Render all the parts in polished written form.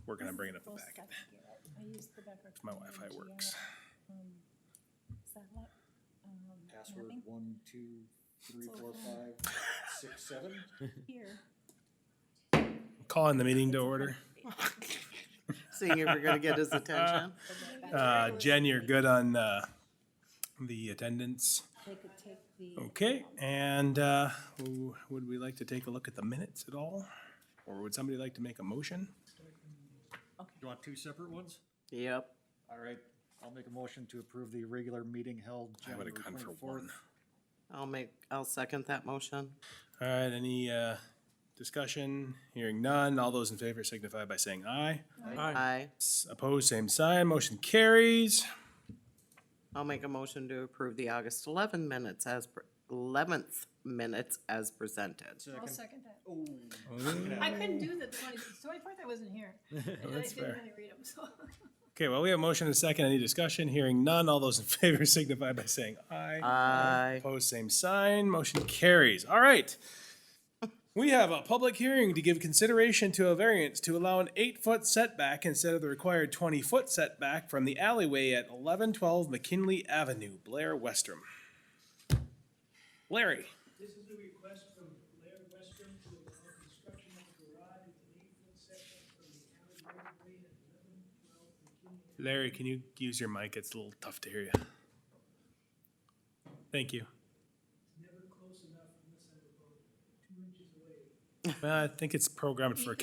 working on bringing up the back. I used the backup. My Wi-Fi works. Satellite. Password mapping 1, 2, 3, 4, 5, 6, 7. here. Calling the meeting to order. Seeing if we're gonna get his attention. Jen, you're good on the attendance. They could take the. Okay, and would we like to take a look at the minutes at all? Or would somebody like to make a motion? You want two separate ones? Yep. All right, I'll make a motion to approve the regular meeting held I would January have gone for 24th. one. I'll second that motion. All right, any discussion? Hearing none. All those in favor signify by saying aye. Aye. Opposed, same sign. Motion carries. I'll make a motion to approve the August 11th minutes as presented. I'll second that. Oh, I couldn't do the 24th, I wasn't here. And I That's didn't fair. really read them, so. Okay, well, we have a motion and a second. Any discussion? Hearing none. All those in favor signify by saying aye. Aye. Opposed, same sign. Motion carries. All right. We have a public hearing to give consideration to a variance to allow an 8-foot setback instead of the required 20-foot setback from the alleyway at 1112 McKinley Avenue, Blair, Western. Larry. This is a request from Blair Western to allow construction of a garage with an 8-foot setback from the alley roadway at 1112 McKinley. Larry, can you use your mic? It's a little tough to hear you. Thank you. Never close enough unless I'm about 2 inches away. I think it's programmed for.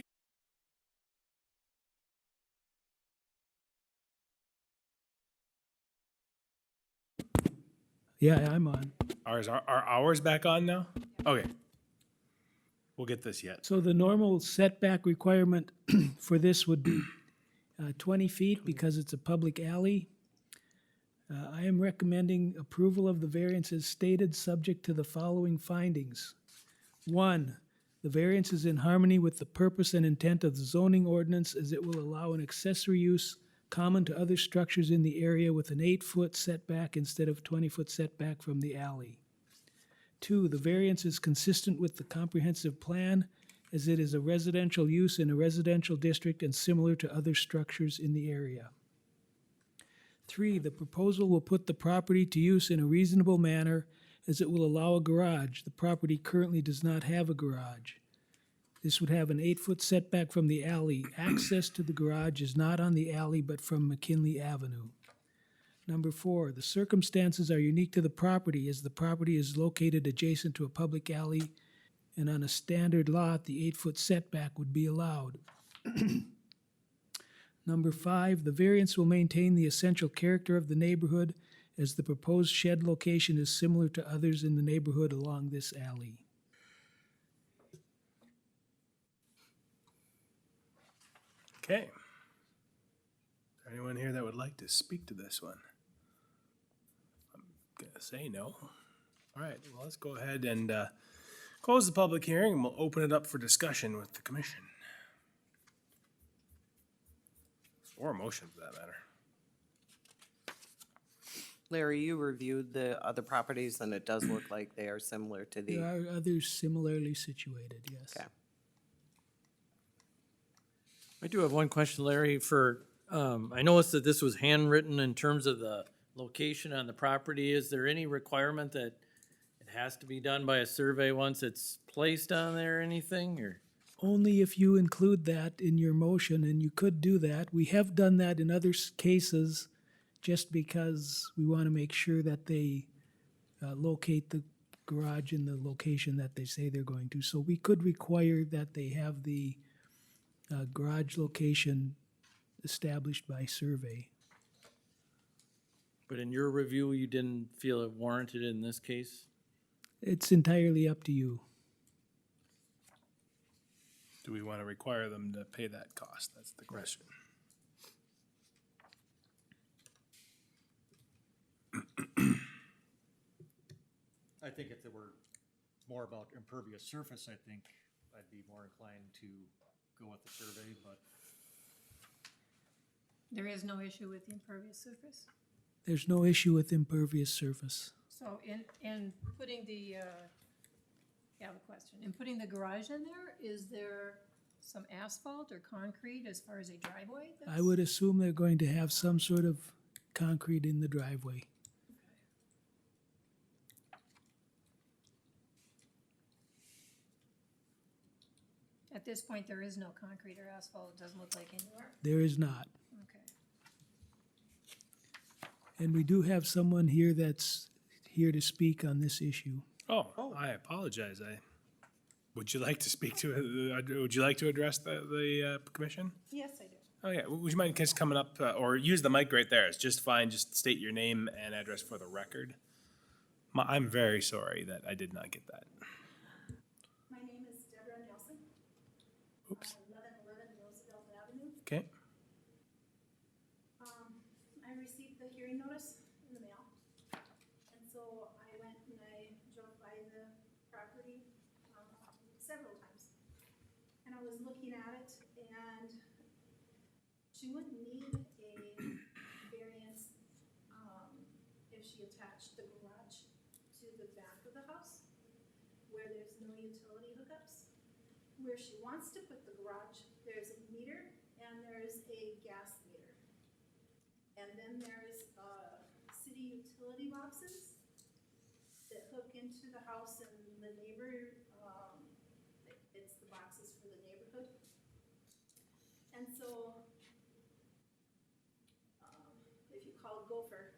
Yeah, I'm on. Are ours back on now? Okay. We'll get this yet. So the normal setback requirement for this would be 20 feet because it's a public alley. I am recommending approval of the variance as stated, subject to the following findings. 1, the variance is in harmony with the purpose and intent of the zoning ordinance as it will allow an accessory use common to other structures in the area with an 8-foot setback instead of 20-foot setback from the alley. 2, the variance is consistent with the comprehensive plan as it is a residential use in a residential district and similar to other structures in the area. 3, the proposal will put the property to use in a reasonable manner as it will allow a garage. The property currently does not have a garage. This would have an 8-foot setback from the alley. Access to the garage is not on the alley but from McKinley Avenue. Number 4, the circumstances are unique to the property as the property is located adjacent to a public alley and on a standard lot, the 8-foot setback would be allowed. Number 5, the variance will maintain the essential character of the neighborhood as the proposed shed location is similar to others in the neighborhood along this alley. Okay. Is there anyone here that would like to speak to this one? I'm gonna say no. All right, well, let's go ahead and close the public hearing and we'll open it up for discussion with the commission. Or a motion for that matter. Larry, you reviewed the other properties and it does look like they are similar to the, There are others similarly situated, yes. okay. I do have one question, Larry, I noticed that this was handwritten in terms of the location on the property. Is there any requirement that it has to be done by a survey once it's placed on there or anything, or? Only if you include that in your motion, and you could do that. We have done that in other cases, just because we want to make sure that they locate the garage in the location that they say they're going to. So we could require that they have the garage location established by survey. But in your review, you didn't feel it warranted in this case? It's entirely up to you. Do we want to require them to pay that cost? That's the question. I think if there were more about impervious surface, I think I'd be more inclined to go with the survey, but There is no issue with the impervious surface? There's no issue with impervious surface. So in putting the, I have a question. In putting the garage in there, is there some asphalt or concrete as far as a driveway? I would assume they're going to have some sort of concrete in the driveway. At this point, there is no concrete or asphalt, it doesn't look like anywhere. There is not. Okay. And we do have someone here that's here to speak on this issue. Oh, I apologize. Would you like to speak to, would you like to address the commission? Yes, I do. Oh, yeah. Would you mind just coming up, or use the mic right there? It's just fine. Just state your name and address for the record. I'm very sorry that I did not get that. My name is Deborah Nelson, Oops. 1111 Roosevelt Avenue. Okay. I received the hearing notice in the mail, and so I went and I drove by the property several times. And I was looking at it, and she wouldn't need a variance if she attached the garage to the back of the house, where there's no utility hookups. Where she wants to put the garage, there's a meter and there's a gas meter. And then there's city utility boxes that hook into the house, and the neighbor, it's the boxes for the neighborhood. And so, if you call Gopher,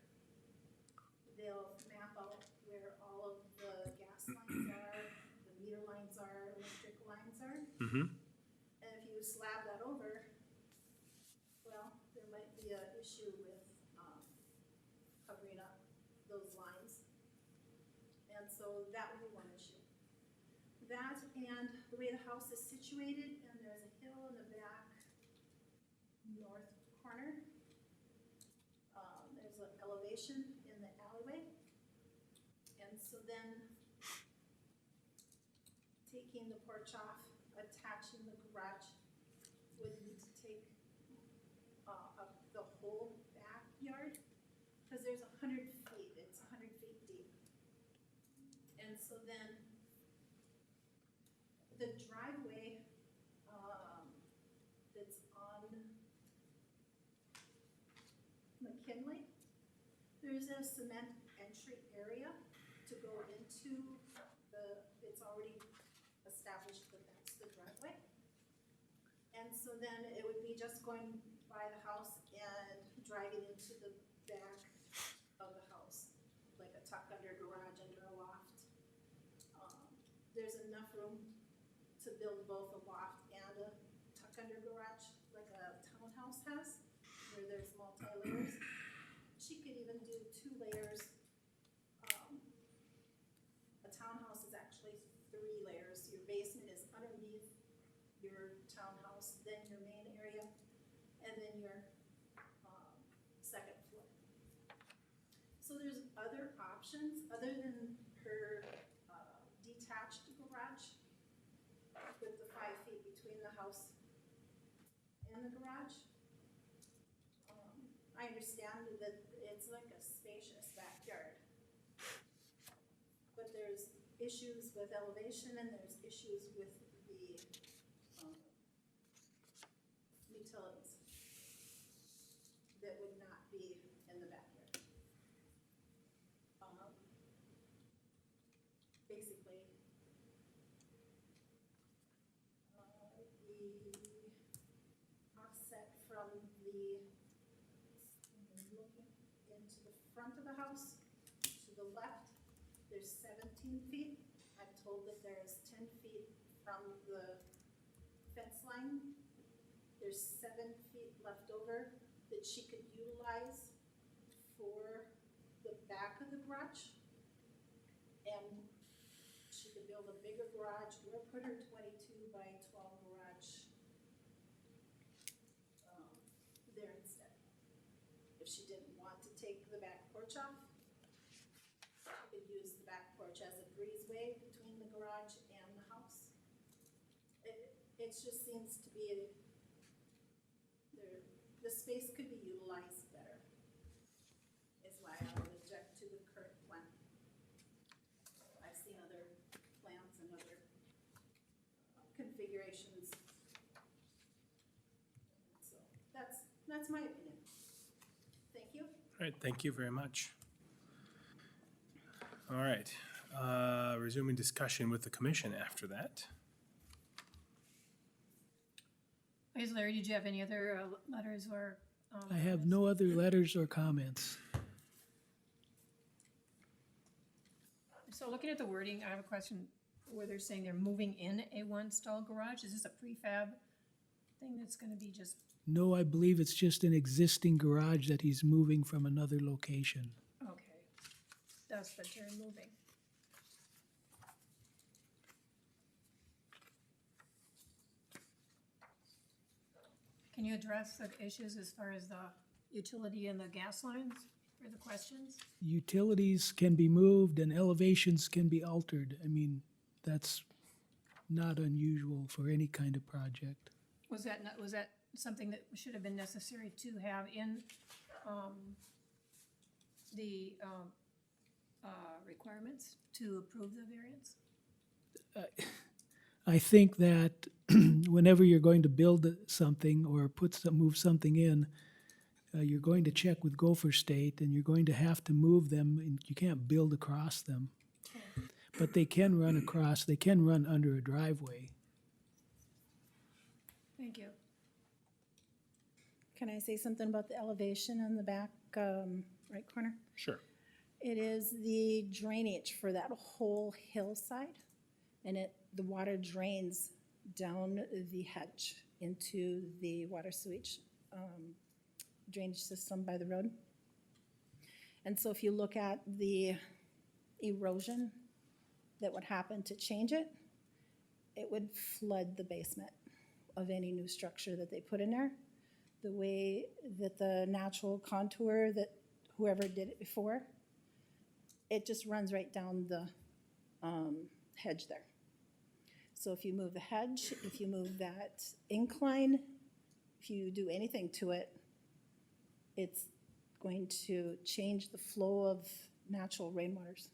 they'll map out where all of the gas lines are, the meter lines are, electric lines are. Mm-hmm. And if you slab that over, well, there might be an issue with, covering up those lines. And so that would be one issue. That and the way the house is situated, and there's a hill in the back north corner. There's an elevation in the alleyway. And so then taking the porch off, attaching the garage would need to take up the whole backyard, because there's 100 feet, it's 100 feet deep. And so then the driveway that's on McKinley, there's a cement entry area to go into it's already established that that's the driveway. And so then it would be just going by the house and driving into the back of the house, like a tuck under garage under a loft. There's enough room to build both a loft and a tuck under garage, like a townhouse has, where there's multi-layers. She could even do 2 layers. A townhouse is actually 3 layers. Your basement is underneath your townhouse, then your main area, and then your second floor. So there's other options other than her detached garage with the 5 feet between the house and the garage. I understand that it's like a spacious backyard, but there's issues with elevation and there's issues with the utilities that would not be in the backyard. Basically, the offset from the, looking into the front of the house, to the left, there's 17 feet. I'm told that there's 10 feet from the fence line. There's 7 feet left over that she could utilize for the back of the garage. And she could build a bigger garage or put her 22 by 12 garage there instead. If she didn't want to take the back porch off, she could use the back porch as a breezeway between the garage and the house. It just seems to be, the space could be utilized better, is why I would object to the current plan. I've seen other plans and other configurations That's my opinion. Thank you. All right, thank you very much. All right, resuming discussion with the commission after that. I guess, Larry, did you have any other letters or? I have no other letters or comments. So looking at the wording, I have a question where they're saying they're moving in a one-stall garage. Is this a prefab thing that's gonna be just, No, I believe it's just an existing garage that he's moving from another location. okay, that's the term moving. Can you address the issues as far as the utility and the gas lines for the questions? Utilities can be moved and elevations can be altered. I mean, that's not unusual for any kind of project. Was that something that should have been necessary to have in, the, requirements to approve the variance? I think that whenever you're going to build something or move something in, you're going to check with Gopher State and you're going to have to move them and you can't build across them. But they can run across, they can run under a driveway. Thank you. Can I say something about the elevation in the back, right corner? Sure. It is the drainage for that whole hillside, and the water drains down the hedge into the water sewage drainage system by the road. And so if you look at the erosion that would happen to change it, it would flood the basement of any new structure that they put in there. The way that the natural contour that whoever did it before, it just runs right down the hedge there. So if you move the hedge, if you move that incline, if you do anything to it, it's going to change the flow of natural rainwaters.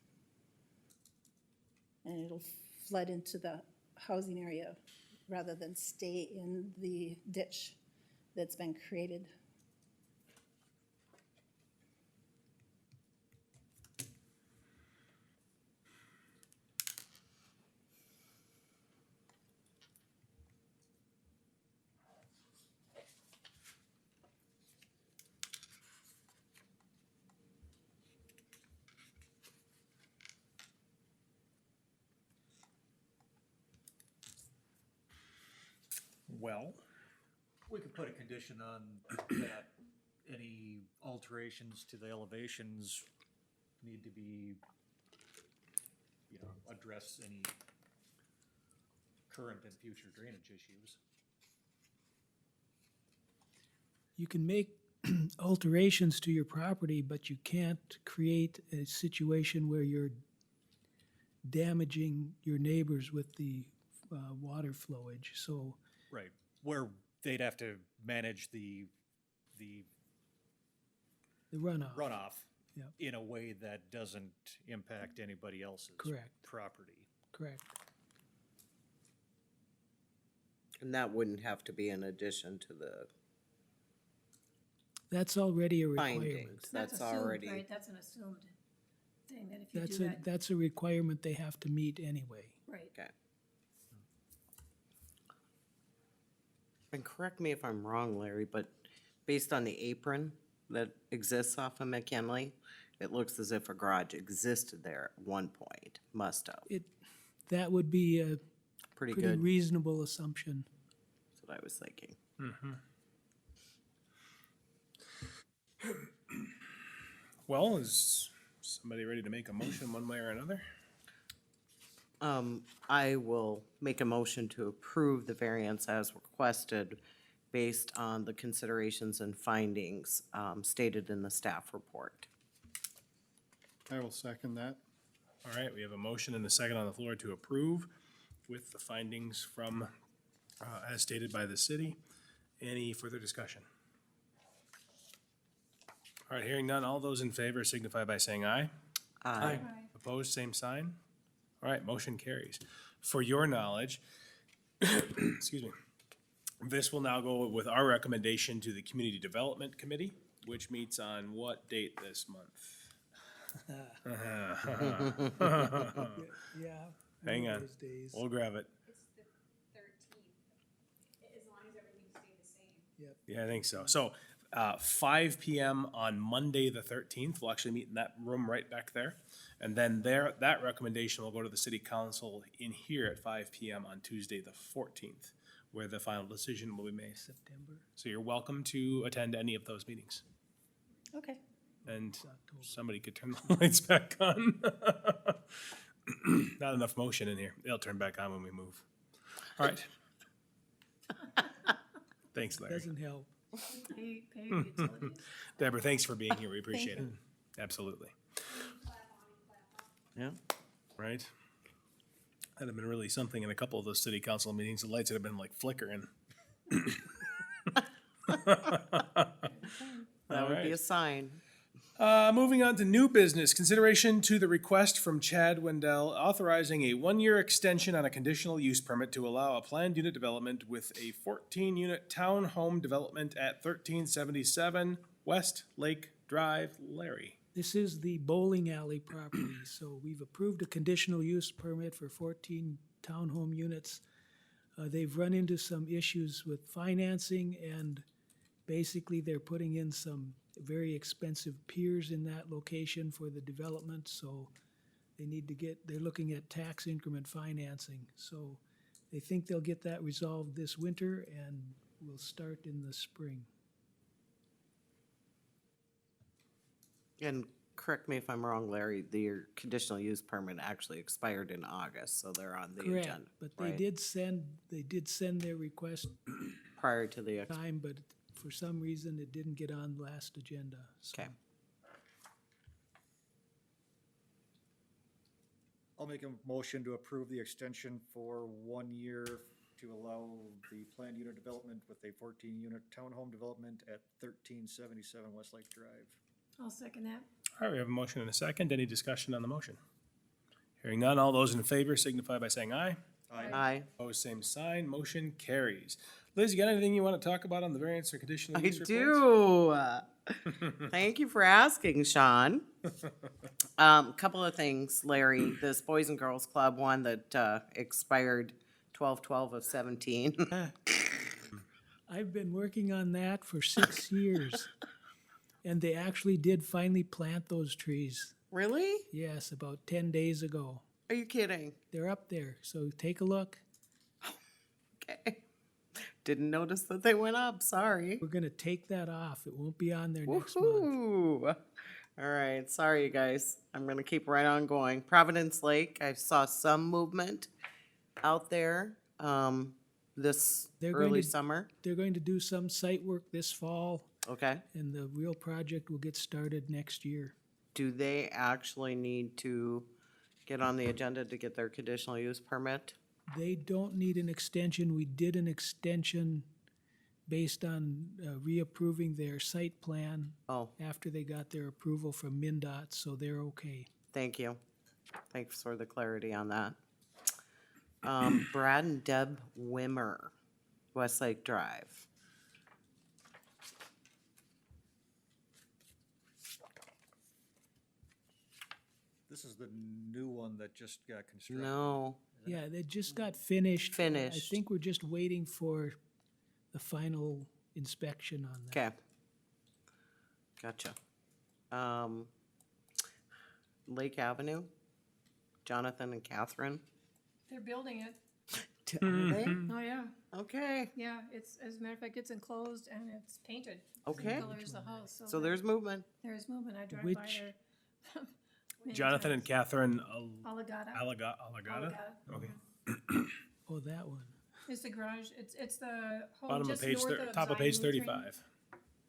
And it'll flood into the housing area rather than stay in the ditch that's been created. Well, We could put a condition on that any alterations to the elevations need to be, address any current and future drainage issues. You can make alterations to your property, but you can't create a situation where you're damaging your neighbors with the water flowage. So Right, where they'd have to manage the the runoff. runoff Yep. in a way that doesn't impact anybody else's Correct. property. Correct. And that wouldn't have to be in addition to the That's already a requirement. findings. That's assumed, already, right? That's an assumed thing, that if you That's do a, that, that's a requirement they have to meet anyway. right. okay. And correct me if I'm wrong, Larry, but based on the apron that exists off of McKinley, it looks as if a garage existed there at one point, must have. That would be a Pretty pretty good, reasonable assumption. that's what I was thinking. well, is somebody ready to make a motion one way or another? I will make a motion to approve the variance as requested based on the considerations and findings stated in the staff report. I will second that. All right, we have a motion and a second on the floor to approve with the findings from, as stated by the city. Any further discussion? All right, hearing none, all those in favor signify by saying aye. Aye. Opposed, same sign. All right, motion carries. For your knowledge, excuse me, This will now go with our recommendation to the Community Development Committee, which meets on what date this month? Yeah. Hang on, we'll grab it. It's the 13th, as long as everything stayed the same. Yeah, I think so. So, 5 PM on Monday, the 13th, we'll actually meet in that room right back there. And then that recommendation will go to the city council in here at 5 PM on Tuesday, the 14th, where the final decision will be made. September. So you're welcome to attend any of those meetings. Okay. And somebody could turn the lights back on. Not enough motion in here. They'll turn back on when we move. All right. Thanks, Larry. Doesn't help. Pay your utilities. Deborah, thanks for being here. We appreciate it. Absolutely. Yeah. Right? That'd have been really something in a couple of those city council meetings. The lights would have been like flickering. That would be a Alright. sign. Moving on to new business, consideration to the request from Chad Wendell authorizing a 1-year extension on a conditional use permit to allow a planned unit development with a 14-unit townhome development at 1377 West Lake Drive, Larry. This is the bowling alley property, so we've approved a conditional use permit for 14 townhome units. They've run into some issues with financing, and basically they're putting in some very expensive piers in that location for the development, so they need to they're looking at tax increment financing. So they think they'll get that resolved this winter, and we'll start in the spring. And correct me if I'm wrong, Larry, your conditional use permit actually expired in August, so they're on the Correct, agenda. but they right? did send their request Prior to the, time, but for some reason it didn't get on last agenda. So okay. I'll make a motion to approve the extension for 1 year to allow the planned unit development with a 14-unit townhome development at 1377 Westlake Drive. I'll second that. All right, we have a motion and a second. Any discussion on the motion? Hearing none, all those in favor signify by saying aye. Aye. Opposed, same sign. Motion carries. Liz, you got anything you want to talk about on the variance or conditional I use reports? do. Thank you for asking, Sean. Couple of things, Larry. This Boys and Girls Club one that expired 12/12 of 17. I've been working on that for 6 years. And they actually did finally plant those trees. Really? Yes, about 10 days ago. Are you kidding? They're up there, so take a look. Okay. Didn't notice that they went up. Sorry. We're gonna take that off. It won't be on there next month. Woohoo! All right, sorry, you guys. I'm gonna keep right on going. Providence Lake, I saw some movement out there, this They're going early to- summer. They're going to do some site work this fall, Okay. and the real project will get started next year. Do they actually need to get on the agenda to get their conditional use permit? They don't need an extension. We did an extension based on reapproving their site plan Oh, after they got their approval from MinDOT, so they're okay. thank you. Thanks for the clarity on that. Brad and Deb Wimmer, Westlake Drive. This is the new one that just got constructed. No, Yeah, they just got finished. I Finished. think we're just waiting for the final inspection on that. okay. Gotcha. Lake Avenue, Jonathan and Catherine. They're building it. Are they? Oh, yeah. Okay, Yeah, it's, as a matter of fact, it's enclosed and it's painted. Same Okay. color as the house, so there's movement. There's movement. I drive by Which- there. many Jonathan and times. Catherine Alagata. Alagata? Alagata. Okay. Oh, that one. It's the garage, it's the home Bottom of just page, north of top of Zion page Lutheran, 35.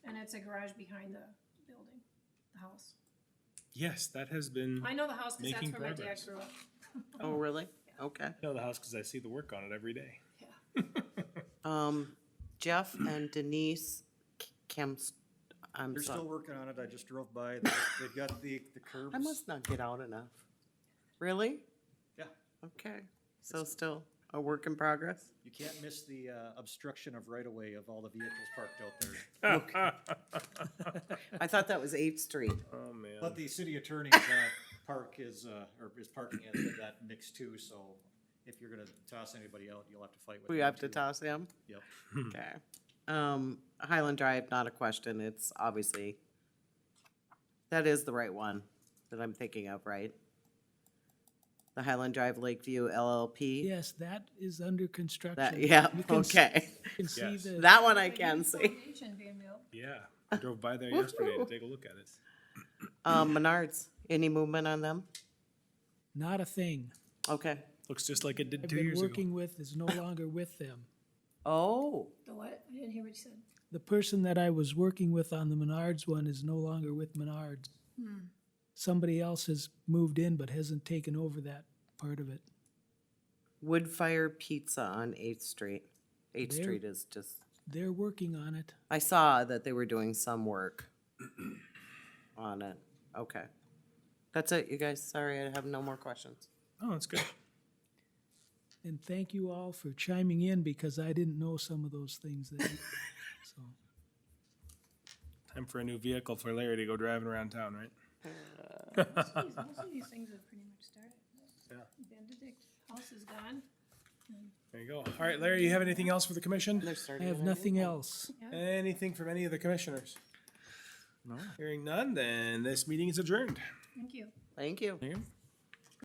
and it's a garage behind the building, the house. Yes, that has been, I know the house because that's Making where my dad progress. grew up. Oh, really? Okay. I know the house because I see the work on it every day. Jeff and Denise Kemp, I'm They're still sorry. working on it. I just drove by. They've got the curbs. I must not get out enough. Really? Yeah. Okay, so still, a work in progress? You can't miss the obstruction of right-of-way of all the vehicles parked out there. I thought that was 8th Street. Oh, man. But the city attorney's park is, or is parking at that mix too, so if you're gonna toss anybody out, you'll have to fight with them. We have to too. toss him? Yep. Okay. Highland Drive, not a question. It's obviously, that is the right one that I'm thinking of, right? The Highland Drive Lakeview LLP? Yes, that is under construction. That, yeah, You can s- okay. You can see Yes. the, That one I But can new see. foundation being built. Yeah, I drove by there yesterday to take a look at it. Menards, any movement on them? not a thing. Okay. Looks just like it did I've 2 been years ago. working with is no longer with them. Oh, The what? I didn't hear what you said. The person that I was working with on the Menards one is no longer with Menards. Somebody else has moved in but hasn't taken over that part of it. Woodfire Pizza on 8th Street. 8th There- Street is just, They're working on it. I saw that they were doing some work on it. Okay. That's it, you guys. Sorry, I have no more questions. Oh, that's good. And thank you all for chiming in because I didn't know some of those things that, so. Time for a new vehicle for Larry to go driving around town, right? Most of these things have pretty much started. Yeah. Benedict house is gone. There you go. All right, Larry, you have anything else for the commission? They're I starting have on a new nothing one. else. Anything from any of the commissioners? No. Hearing none, then this meeting is adjourned. Thank you. Thank you. Thank you.